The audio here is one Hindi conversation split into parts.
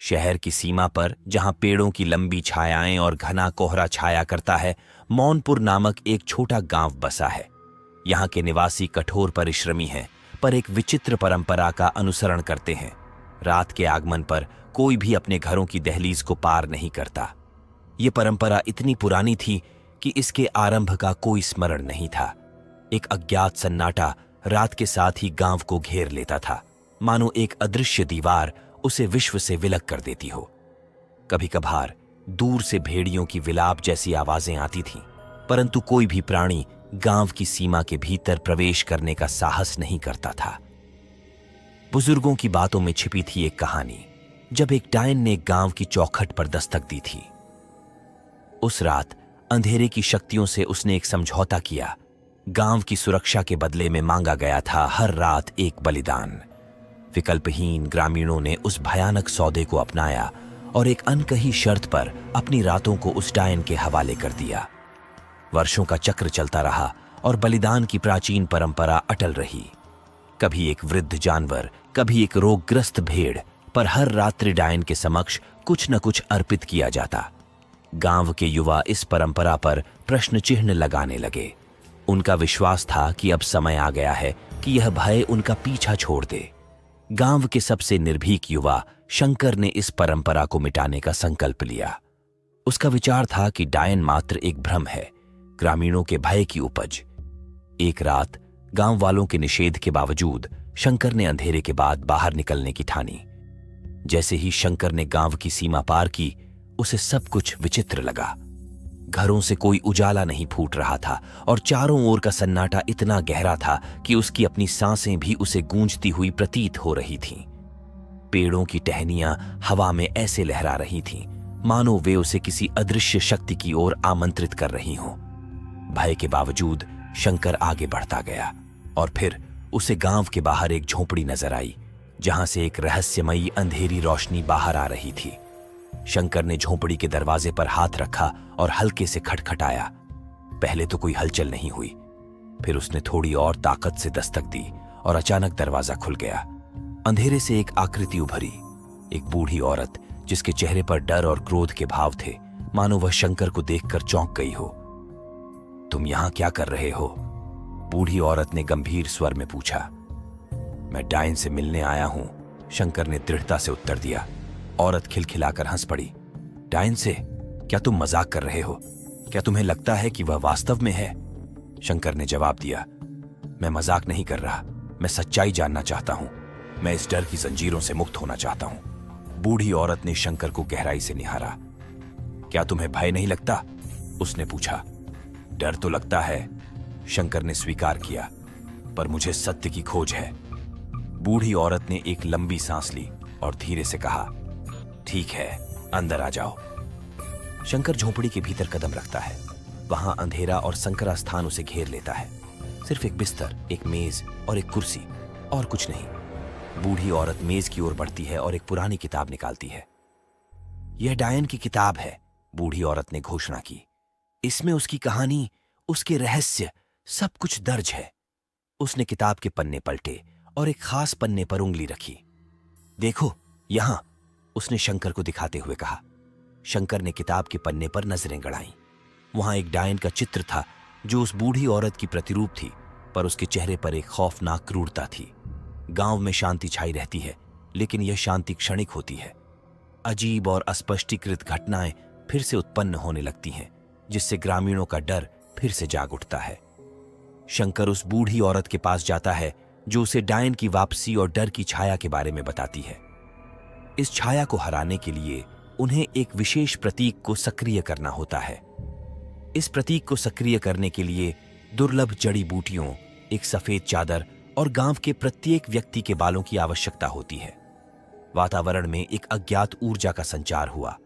शहर की सीमा पर, जहां पेड़ों की लंबी छायाएं और घना कोहरा छाया करता है, मौनपुर नामक एक छोटा गांव बसा है। यहाँ के निवासी कठोर परिश्रमी हैं, पर एक विचित्र परंपरा का अनुसरण करते हैं। रात के आगमन पर कोई भी अपने घरों की दहलीज को पार नहीं करता। ये परंपरा इतनी पुरानी थी कि इसके आरंभ का कोई स्मरण नहीं था। एक अज्ञात सन्नाटा रात के साथ ही गांव को घेर लेता था, मानो एक अदृश्य दीवार उसे विश्व से विलग कर देती हो। कभी कभार दूर से भेड़ियों की विलाप जैसी आवाजें आती थीं, परंतु कोई भी प्राणी गांव की सीमा के भीतर प्रवेश करने का साहस नहीं करता था। बुजुर्गों की बातों में छिपी थी एक कहानी, जब एक डायन ने गांव की चौखट पर दस्तक दी थी। उस रात अंधेरे की शक्तियों से उसने एक समझौता किया। गांव की सुरक्षा के बदले में मांगा गया था हर रात एक बलिदान। विकल्पहीन ग्रामीणों ने उस भयानक सौदे को अपनाया और एक अनकही शर्त पर अपनी रातों को उस डायन के हवाले कर दिया। वर्षों का चक्र चलता रहा और बलिदान की प्राचीन परंपरा अटल रही। कभी एक वृद्ध जानवर, कभी एक रोगग्रस्त भेड़, पर हर रात्रि डायन के समक्ष कुछ न कुछ अर्पित किया जाता। गांव के युवा इस परंपरा पर प्रश्न चिन्ह लगाने लगे। उनका विश्वास था कि अब समय आ गया है कि यह भय उनका पीछा छोड़ दे। गांव के सबसे निर्भीक युवा शंकर ने इस परंपरा को मिटाने का संकल्प लिया। उसका विचार था कि डायन मात्र एक भ्रम है, ग्रामीणों के भय की उपज। एक रात गांव वालों के निषेध के बावजूद शंकर ने अंधेरे के बाद बाहर निकलने की ठानी। जैसे ही शंकर ने गांव की सीमा पार की, उसे सब कुछ विचित्र लगा। घरों से कोई उजाला नहीं फूट रहा था और चारों ओर का सन्नाटा इतना गहरा था कि उसकी अपनी सांसें भी उसे गूंजती हुई प्रतीत हो रही थीं। पेड़ों की टहनियां हवा में ऐसे लहरा रही थीं, मानो वे उसे किसी अदृश्य शक्ति की ओर आमंत्रित कर रही हों। भय के बावजूद शंकर आगे बढ़ता गया और फिर उसे गांव के बाहर एक झोपड़ी नजर आई, जहां से एक रहस्यमयी अंधेरी रोशनी बाहर आ रही थी। शंकर ने झोपड़ी के दरवाजे पर हाथ रखा और हल्के से खटखटाया। पहले तो कोई हलचल नहीं हुई। फिर उसने थोड़ी और ताकत से दस्तक दी और अचानक दरवाजा खुल गया। अंधेरे से एक आकृति उभरी, एक बूढ़ी औरत जिसके चेहरे पर डर और क्रोध के भाव थे, मानो वह शंकर को देखकर चौंक गई हो। तुम यहां क्या कर रहे हो? बूढ़ी औरत ने गंभीर स्वर में पूछा। मैं डायन से मिलने आया हूं, शंकर ने दृढ़ता से उत्तर दिया। औरत खिलखिलाकर हंस पड़ी। डायन से? क्या तुम मजाक कर रहे हो? क्या तुम्हें लगता है कि वह वास्तव में है? शंकर ने जवाब दिया। मैं मजाक नहीं कर रहा, मैं सच्चाई जानना चाहता हूं। मैं इस डर की जंजीरों से मुक्त होना चाहता हूं। बूढ़ी औरत ने शंकर को गहराई से निहारा। क्या तुम्हें भय नहीं लगता? उसने पूछा। डर तो लगता है, शंकर ने स्वीकार किया, पर मुझे सत्य की खोज है। बूढ़ी औरत ने एक लंबी सांस ली और धीरे से कहा, ठीक है, अंदर आ जाओ। शंकर झोपड़ी के भीतर कदम रखता है। वहां अंधेरा और संकरा स्थान उसे घेर लेता है। सिर्फ एक बिस्तर, एक मेज और एक कुर्सी, और कुछ नहीं। बूढ़ी औरत मेज की ओर बढ़ती है और एक पुरानी किताब निकालती है। यह डायन की किताब है, बूढ़ी औरत ने घोषणा की। इसमें उसकी कहानी, उसके रहस्य, सब कुछ दर्ज है। उसने किताब के पन्ने पलटे और एक खास पन्ने पर उंगली रखी। देखो यहां, उसने शंकर को दिखाते हुए कहा। शंकर ने किताब के पन्ने पर नजरें गड़ाईं। वहां एक डायन का चित्र था जो उस बूढ़ी औरत की प्रतिरूप थी, पर उसके चेहरे पर एक खौफनाक क्रूरता थी। गांव में शांति छाई रहती है, लेकिन यह शांति क्षणिक होती है। अजीब और अस्पष्टीकृत घटनाएं फिर से उत्पन्न होने लगती हैं, जिससे ग्रामीणों का डर फिर से जाग उठता है। शंकर उस बूढ़ी औरत के पास जाता है जो उसे डायन की वापसी और डर की छाया के बारे में बताती है। इस छाया को हराने के लिए उन्हें एक विशेष प्रतीक को सक्रिय करना होता है। इस प्रतीक को सक्रिय करने के लिए दुर्लभ जड़ी बूटियों, एक सफेद चादर और गांव के प्रत्येक व्यक्ति के बालों की आवश्यकता होती है। वातावरण में एक अज्ञात ऊर्जा का संचार हुआ।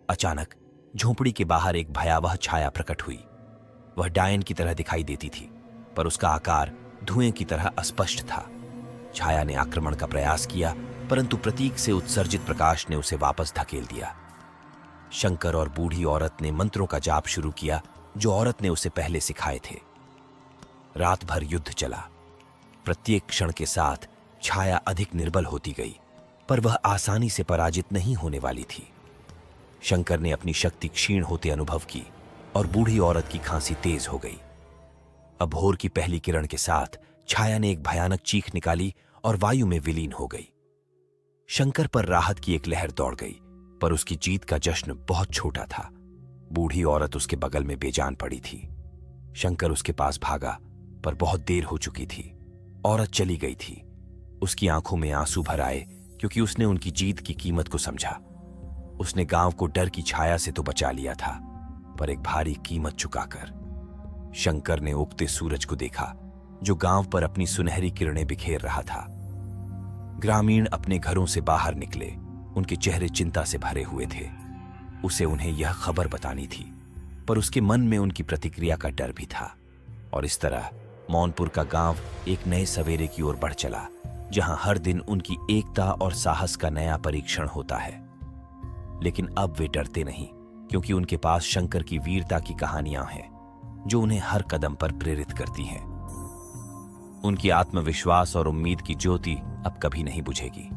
अचानक झोपड़ी के बाहर एक भयावह छाया प्रकट हुई। वह डायन की तरह दिखाई देती थी, पर उसका आकार धुएं की तरह अस्पष्ट था। छाया ने आक्रमण का प्रयास किया, परंतु प्रतीक से उत्सर्जित प्रकाश ने उसे वापस धकेल दिया। शंकर और बूढ़ी औरत ने मंत्रों का जाप शुरू किया, जो औरत ने उसे पहले सिखाए थे। रात भर युद्ध चला। प्रत्येक क्षण के साथ छाया अधिक निर्बल होती गई। पर वह आसानी से पराजित नहीं होने वाली थी। शंकर ने अपनी शक्ति क्षीण होते अनुभव की और बूढ़ी औरत की खांसी तेज हो गई। अब भोर की पहली किरण के साथ छाया ने एक भयानक चीख निकाली और वायु में विलीन हो गई। शंकर पर राहत की एक लहर दौड़ गई, पर उसकी जीत का जश्न बहुत छोटा था। बूढ़ी औरत उसके बगल में बेजान पड़ी थी। शंकर उसके पास भागा, पर बहुत देर हो चुकी थी। औरत चली गई थी। उसकी आंखों में आंसू भर आए, क्योंकि उसने उनकी जीत की कीमत को समझा। उसने गांव को डर की छाया से तो बचा लिया था, पर एक भारी कीमत चुकाकर। शंकर ने उगते सूरज को देखा, जो गांव पर अपनी सुनहरी किरणें बिखेर रहा था। ग्रामीण अपने घरों से बाहर निकले, उनके चेहरे चिंता से भरे हुए थे। उसे उन्हें यह खबर बतानी थी, पर उसके मन में उनकी प्रतिक्रिया का डर भी था। और इस तरह मौनपुर का गांव एक नए सवेरे की ओर बढ़ चला, जहां हर दिन उनकी एकता और साहस का नया परीक्षण होता है। लेकिन अब वे डरते नहीं, क्योंकि उनके पास शंकर की वीरता की कहानियां हैं, जो उन्हें हर कदम पर प्रेरित करती हैं। उनकी आत्मविश्वास और उम्मीद की ज्योति अब कभी नहीं बुझेगी।